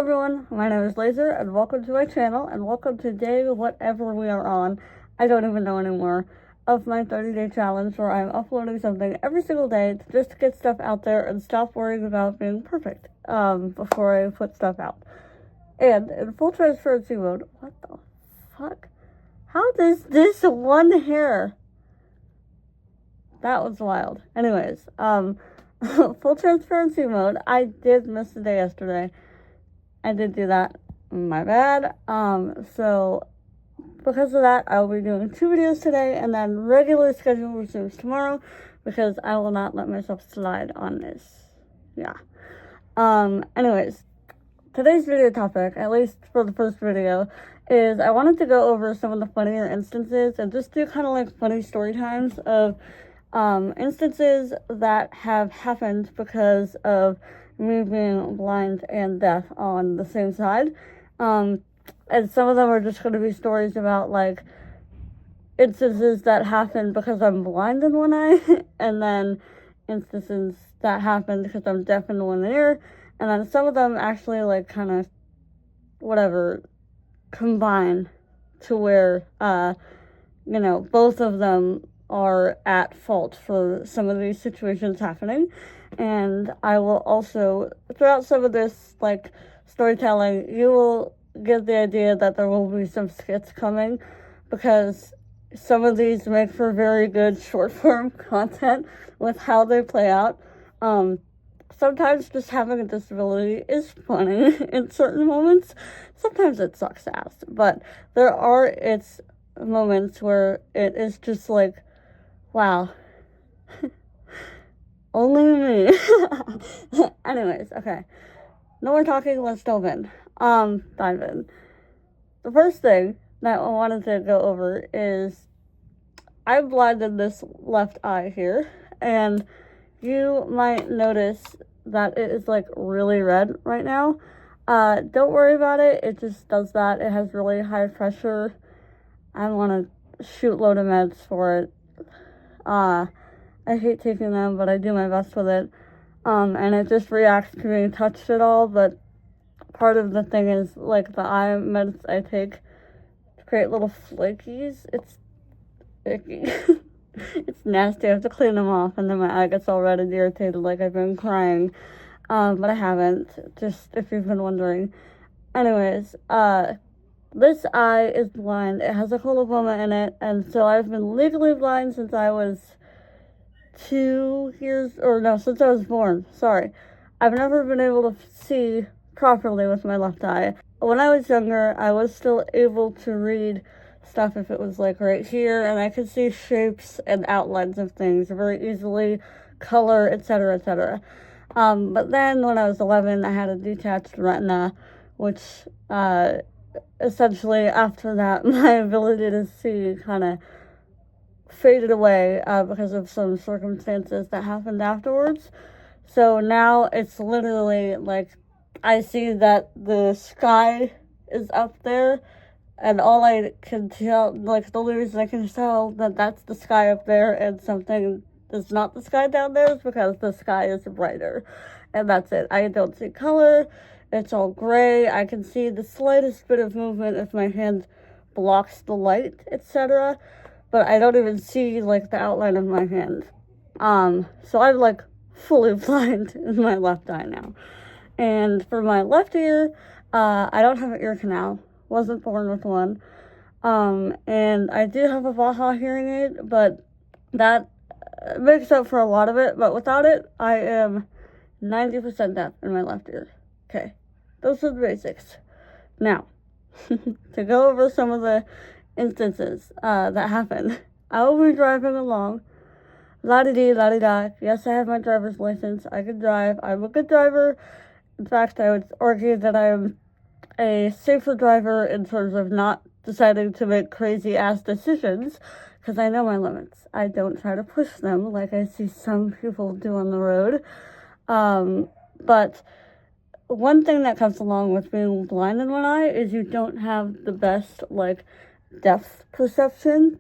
everyone, my name is Laser, and welcome to my channel, and welcome to day whatever we are on, I don't even know anymore, of my 30-day challenge where I'm uploading something every single day to just get stuff out there and stop worrying about being perfect, before I put stuff out. And in full transparency mode, what the fuck? How does this one hair? That was wild. Anyways, full transparency mode, I did miss the day yesterday. I did do that. My bad. So because of that, I'll be doing 2 videos today and then regular schedule resumes tomorrow because I will not let myself slide on this. Yeah. Anyways, today's video topic, at least for the first video, is I wanted to go over some of the funnier instances and just do kind of like funny story times of instances that have happened because of me being blind and deaf on the same side. And some of them are just going to be stories about like instances that happened because I'm blind in one eye, and then instances that happened because I'm deaf in one ear, and then some of them actually like kind of whatever combine to where both of them are at fault for some of these situations happening. And I will also, throughout some of this like storytelling, you will get the idea that there will be some skits coming because some of these make for very good short form content with how they play out. Sometimes just having a disability is funny in certain moments. Sometimes it sucks ass, but there are its moments where it is just like, wow. Only me. Anyways, okay. No more talking, let's dive in. The first thing that I wanted to go over is I'm blind in this left eye here, and you might notice that it is like really red right now. Don't worry about it, it just does that. It has really high pressure. I want to shoot load of meds for it. I hate taking them, but I do my best with it. And it just reacts to being touched at all, but part of the thing is, like, the eye meds I take create little flakies. It's icky. It's nasty. I have to clean them off, and then my eye gets all red and irritated like I've been crying. But I haven't, just if you've been wondering. Anyways, this eye is blind. It has a coloboma in it, and so I've been legally blind since I was 2 years, or no, since I was born. Sorry. I've never been able to see properly with my left eye. When I was younger, I was still able to read stuff if it was like right here, and I could see shapes and outlines of things very easily, color, etc., etc. But then when I was 11, I had a detached retina, which essentially after that, my ability to see kind of faded away because of some circumstances that happened afterwards. So now it's literally like I see that the sky is up there, and all I can tell, like the only reason I can tell that that's the sky up there and something is not the sky down there is because the sky is brighter, and that's it. I don't see color. It's all gray. I can see the slightest bit of movement if my hand blocks the light, etc., but I don't even see, like, the outline of my hand. So I'm, like, fully blind in my left eye now. And for my left ear, I don't have an ear canal. Wasn't born with one. And I do have a Baja hearing aid, but that makes up for a lot of it. But without it, I am 90% deaf in my left ear. Okay, those are the basics. Now, to go over some of the instances that happen. I will be driving along. La-di-dee, la-di-da. Yes, I have my driver's license. I can drive. I'm a good driver. In fact, I would argue that I am a safer driver in terms of not deciding to make crazy-ass decisions, because I know my limits. I don't try to push them like I see some people do on the road. But one thing that comes along with being blind in one eye is you don't have the best, like, depth perception.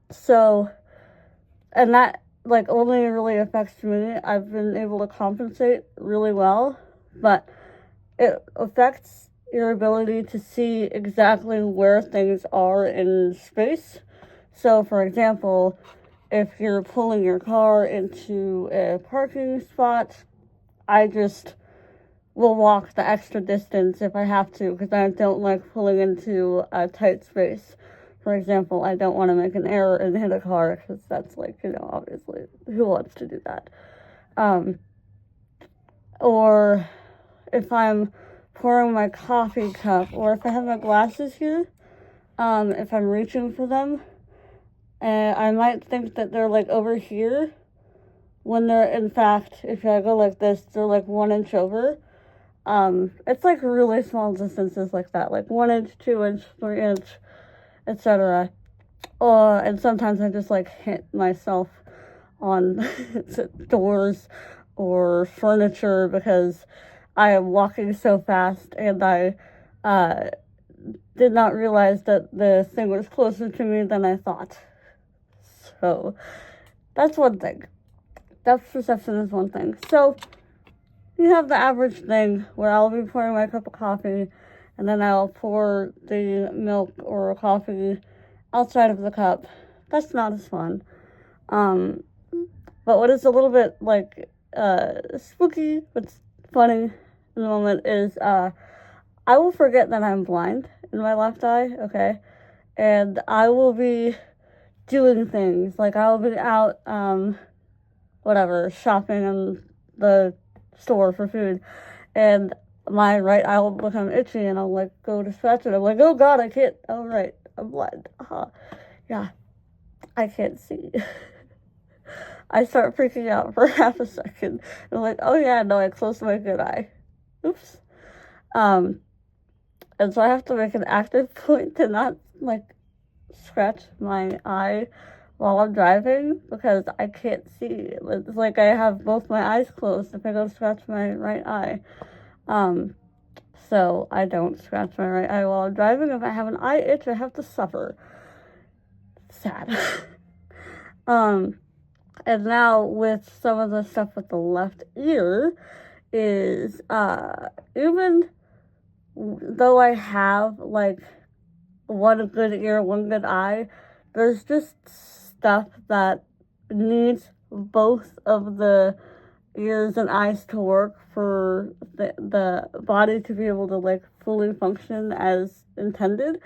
So, and that, like, only really affects me. I've been able to compensate really well, but it affects your ability to see exactly where things are in space. So, for example, if you're pulling your car into a parking spot, I just will walk the extra distance if I have to, because I don't like pulling into a tight space. For example, I don't want to make an error and hit a car, because that's like, obviously, who wants to do that? Or if I'm pouring my coffee cup, or if I have my glasses here, if I'm reaching for them, and I might think that they're like over here, when they're in fact, if I go like this, they're like 1 inch over. It's like really small distances like that, like 1 inch, 2 inch, 3 inch, etc. And sometimes I just like hit myself on doors or furniture because I am walking so fast, and I did not realize that the thing was closer to me than I thought. So that's one thing. Depth perception is one thing. So you have the average thing where I'll be pouring my cup of coffee, and then I'll pour the milk or coffee outside of the cup. That's not as fun. But what is a little bit like spooky, what's funny in the moment is I will forget that I'm blind in my left eye, okay? And I will be doing things. Like I'll be out, shopping in the store for food, and my right eye will become itchy, and I'll like go to scratch it. I'm like, oh god, I can't. Oh right, I'm blind. Yeah, I can't see. I start freaking out for half a second. I'm like, oh yeah, no, I closed my good eye. Oops. And so I have to make an active point to not like scratch my eye while I'm driving, because I can't see. It's like I have both my eyes closed if I go to scratch my right eye. So I don't scratch my right eye while I'm driving. If I have an eye itch, I have to suffer. Sad. And now with some of the stuff with the left ear is, even though I have like one good ear, one good eye, there's just stuff that needs both of the ears and eyes to work for the body to be able to like fully function as intended.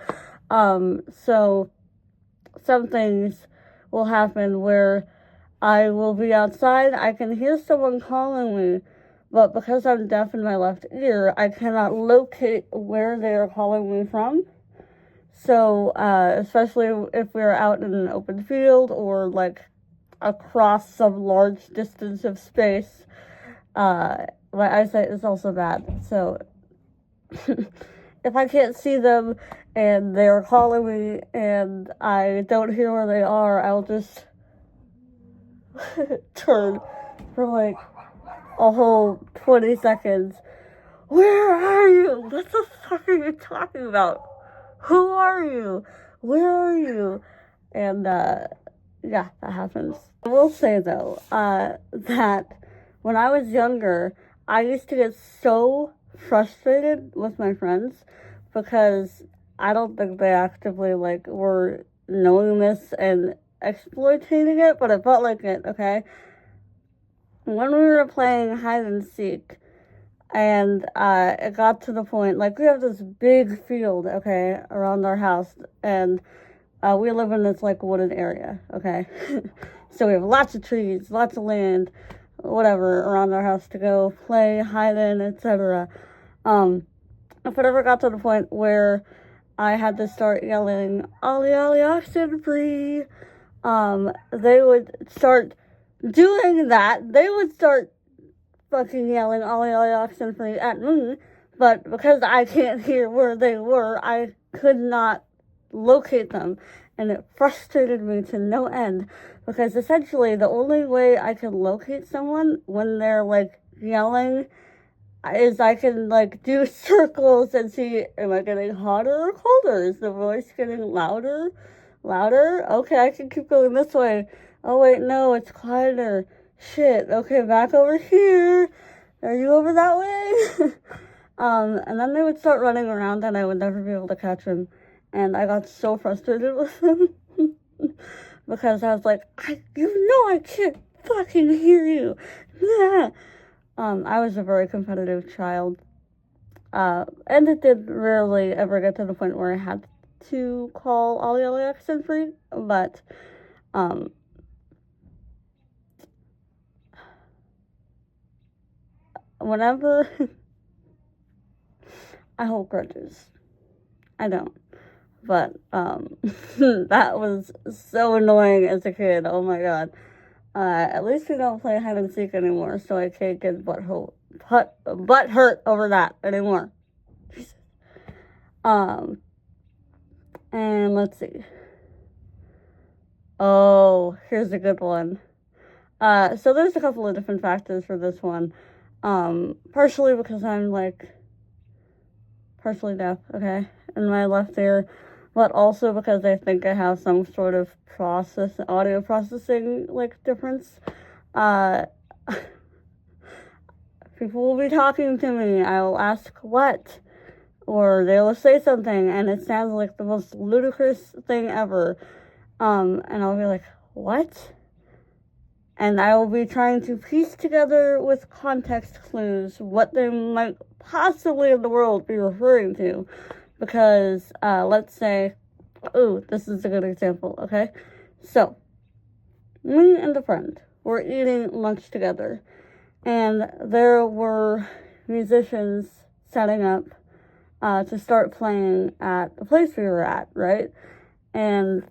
So some things will happen where I will be outside, I can hear someone calling me, but because I'm deaf in my left ear, I cannot locate where they are calling me from. So, especially if we're out in an open field or like across some large distance of space, my eyesight is also bad. So, if I can't see them and they're calling me and I don't hear where they are, I'll just turn for like a whole 20 seconds. Where are you? What the fuck are you talking about? Who are you? Where are you? And yeah, that happens. I will say though, that when I was younger, I used to get so frustrated with my friends because I don't think they actively like were knowing this and exploiting it, but it felt like it, okay? When we were playing hide and seek, and it got to the point, like, we have this big field, okay, around our house, and we live in this, like, wooded area, okay? So we have lots of trees, lots of land, whatever, around our house to go play, hide in, etc. If it ever got to the point where I had to start yelling, "Ollie, Ollie, oxen free," they would start doing that. They would start fucking yelling "Ollie, Ollie, oxen free" at me, but because I can't hear where they were, I could not locate them, and it frustrated me to no end, because essentially the only way I can locate someone when they're like yelling is I can like do circles and see, am I getting hotter or colder? Is the voice getting louder? Okay, I can keep going this way. Oh wait, no, it's quieter. Shit, okay, back over here. Are you over that way? And then they would start running around and I would never be able to catch them. And I got so frustrated with them because I was like, I can't fucking hear you. Yeah. I was a very competitive child. And it did rarely ever get to the point where I had to call Ollie Ollie accent free, but, whenever I hold grudges. I don't. But, that was so annoying as a kid. Oh my god. At least we don't play hide and seek anymore, so I can't get butt hurt over that anymore. And let's see. Oh, here's a good one. So there's a couple of different factors for this one. Partially because I'm, partially deaf, okay, in my left ear, but also because I think I have some sort of audio processing, difference. People will be talking to me, I will ask what, or they will say something, and it sounds like the most ludicrous thing ever, and I'll be like, what? And I will be trying to piece together with context clues what they might possibly in the world be referring to. Because, let's say, this is a good example, okay? So, me and a friend were eating lunch together. And there were musicians setting up to start playing at the place we were at, right? And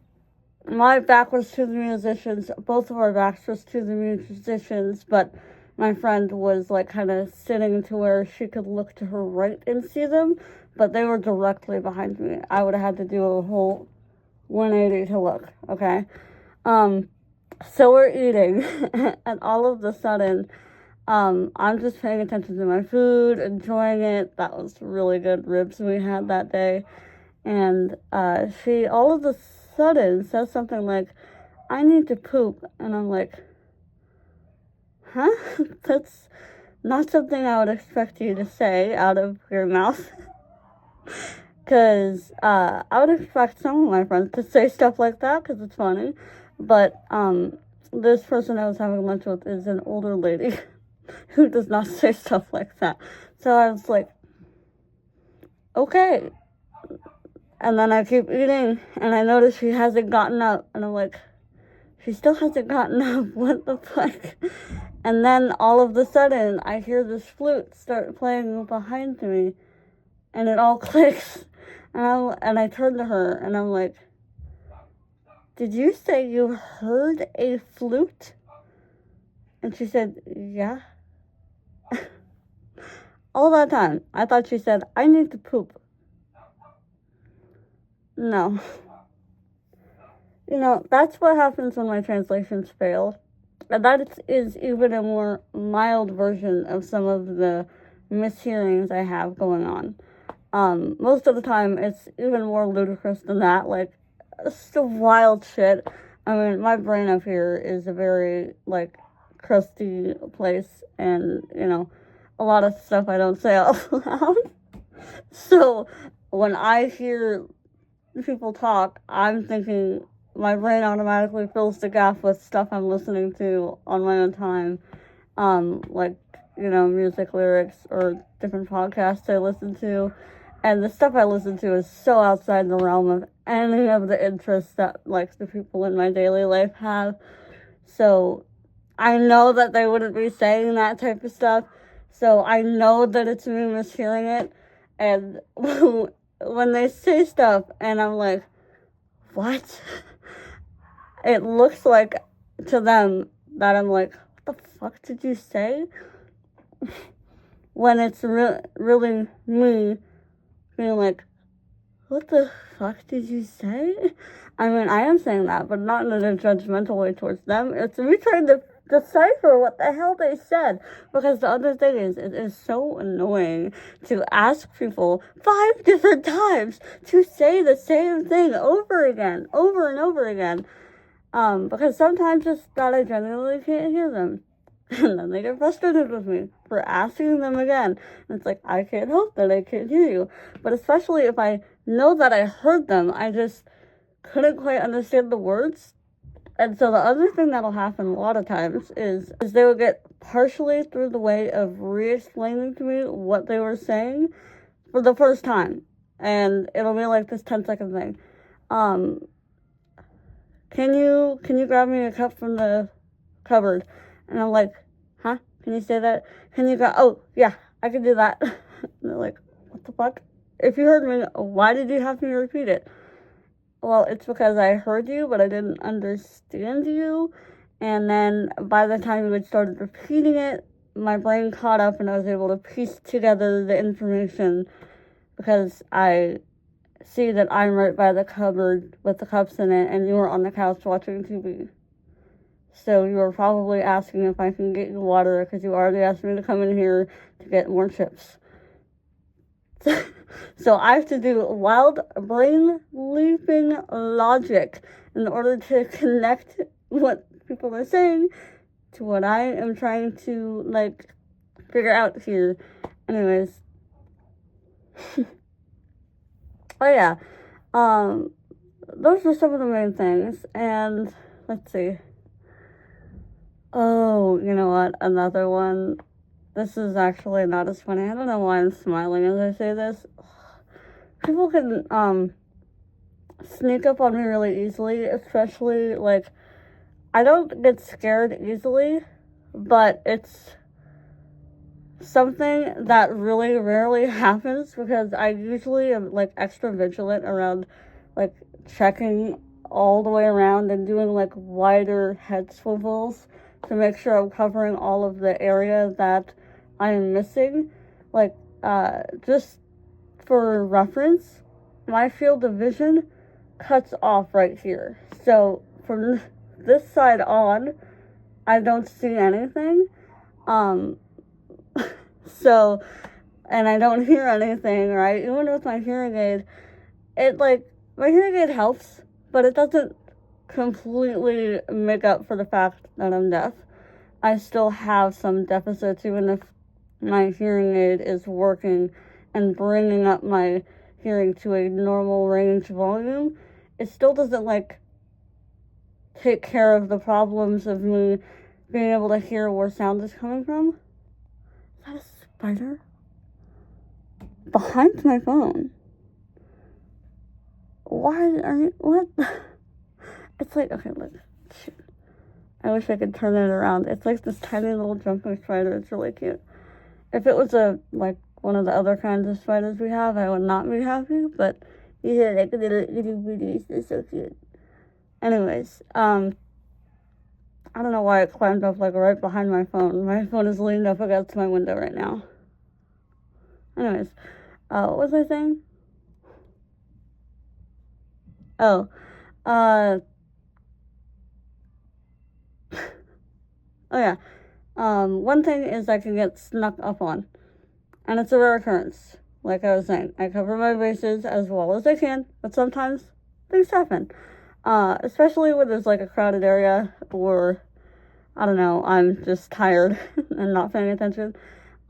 my back was to the musicians, both of our backs was to the musicians, but my friend was kind of sitting to where she could look to her right and see them, but they were directly behind me. I would have had to do a whole 180 to look, okay? So we're eating, and all of a sudden, I'm just paying attention to my food, enjoying it. That was really good ribs we had that day. And she all of a sudden says something like, I need to poop. And I'm like, huh? That's not something I would expect you to say out of your mouth. Because I would expect some of my friends to say stuff like that because it's funny. But this person I was having lunch with is an older lady who does not say stuff like that. So I was like, okay. And then I keep eating, and I notice she hasn't gotten up. And I'm like, she still hasn't gotten up. What the fuck? And then all of a sudden, I hear this flute start playing behind me. And it all clicks. And I turn to her, and I'm like, did you say you heard a flute? And she said, yeah. All that time, I thought she said, I need to poop. No. That's what happens when my translations fail. And that is even a more mild version of some of the mishearings I have going on. Most of the time, it's even more ludicrous than that. It's the wild shit. I mean, my brain up here is a very, crusty place. And, a lot of stuff I don't say out loud. So, when I hear people talk, I'm thinking my brain automatically fills the gap with stuff I'm listening to on my own time, music lyrics or different podcasts I listen to, and the stuff I listen to is so outside the realm of any of the interests that the people in my daily life have. So I know that they wouldn't be saying that type of stuff, so I know that it's me mishearing it, and when they say stuff and I'm like, what? It looks like to them that I'm like, what the fuck did you say? When it's really me being like, what the fuck did you say? I mean, I am saying that, but not in a judgmental way towards them. It's me trying to decipher what the hell they said. Because the other thing is, it is so annoying to ask people 5 different times to say the same thing over and over again. Because sometimes it's that I genuinely can't hear them. And then they get frustrated with me for asking them again. And it's like, I can't help that I can't hear you. But especially if I know that I heard them, I just couldn't quite understand the words. And so the other thing that'll happen a lot of times is they will get partially through the way of re-explaining to me what they were saying for the first time. And it'll be like this 10-second thing. Can you grab me a cup from the cupboard? And I'm like, huh? Can you say that? Can you go, oh, yeah, I can do that. And they're like, what the fuck? If you heard me, why did you have me repeat it? Well, it's because I heard you, but I didn't understand you. And then by the time you had started repeating it, my brain caught up and I was able to piece together the information because I see that I'm right by the cupboard with the cups in it and you were on the couch watching TV. So you were probably asking if I can get you water because you already asked me to come in here to get more chips. So I have to do wild brain leaping logic in order to connect what people are saying to what I am trying to, like, figure out here. Anyways. Oh, yeah. Those are some of the main things. And, let's see. Oh, you know what? Another one. This is actually not as funny. I don't know why I'm smiling as I say this. People can, sneak up on me really easily, especially, like, I don't get scared easily, but it's something that really rarely happens because I usually am, like, extra vigilant around, like, checking all the way around and doing, like, wider head swivels to make sure I'm covering all of the area that I am missing. Like, just for reference, my field of vision cuts off right here. So from this side on, I don't see anything. So, and I don't hear anything, right? Even with my hearing aid, it, like, my hearing aid helps, but it doesn't completely make up for the fact that I'm deaf. I still have some deficits, even if my hearing aid is working and bringing up my hearing to a normal range volume. It still doesn't, like, take care of the problems of me being able to hear where sound is coming from. Is that a spider? Behind my phone. Why are you, what? It's like, okay, look. Shoot. I wish I could turn it around. It's like this tiny little jumping spider. It's really cute. If it was like one of the other kinds of spiders we have, I would not be happy, but these are like little bitties. They're so cute. Anyways, I don't know why it climbed up, like, right behind my phone. My phone is leaned up against my window right now. Anyways, what was I saying? Oh, oh yeah. One thing is I can get snuck up on, and it's a rare occurrence. Like I was saying, I cover my bases as well as I can, but sometimes things happen. Especially when there's, like, a crowded area, or, I don't know, I'm just tired and not paying attention.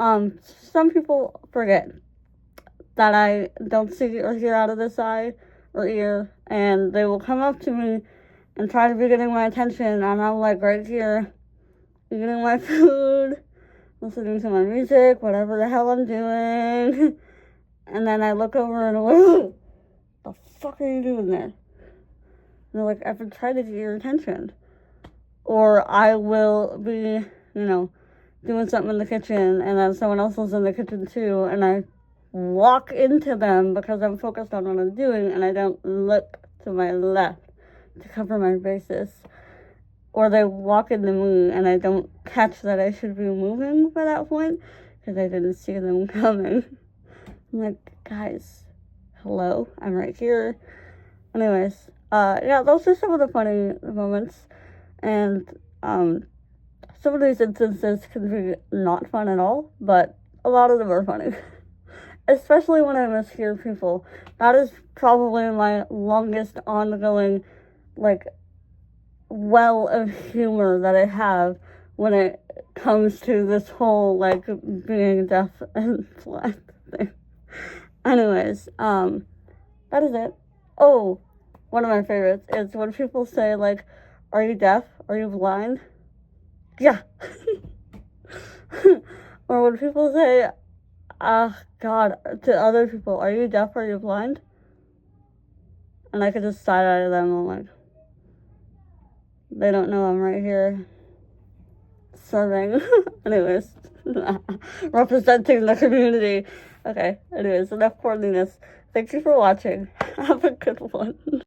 Some people forget that I don't see or hear out of this eye or ear, and they will come up to me and try to be getting my attention, and I'm, like, right here, eating my food, listening to my music, whatever the hell I'm doing, and then I look over and I'm like, what the fuck are you doing there? And they're like, I've been trying to get your attention. Or I will be, doing something in the kitchen, and then someone else is in the kitchen too, and I walk into them because I'm focused on what I'm doing, and I don't look to my left to cover my bases. Or they walk into me, and I don't catch that I should be moving by that point, because I didn't see them coming. I'm like, guys, hello, I'm right here. Anyways, yeah, those are some of the funny moments, and, some of these instances can be not fun at all, but a lot of them are funny. Especially when I mishear people. That is probably my longest ongoing, like, well of humor that I have when it comes to this whole, like, being deaf and blind thing. Anyways, that is it. Oh, one of my favorites is when people say, like, are you deaf? Are you blind? Yeah. Or when people say, God, to other people, are you deaf? Are you blind? And I could just side-eye them. I'm like, they don't know I'm right here serving. Anyways, representing the community. Okay, anyways, enough corniness. Thank you for watching. Have a good one.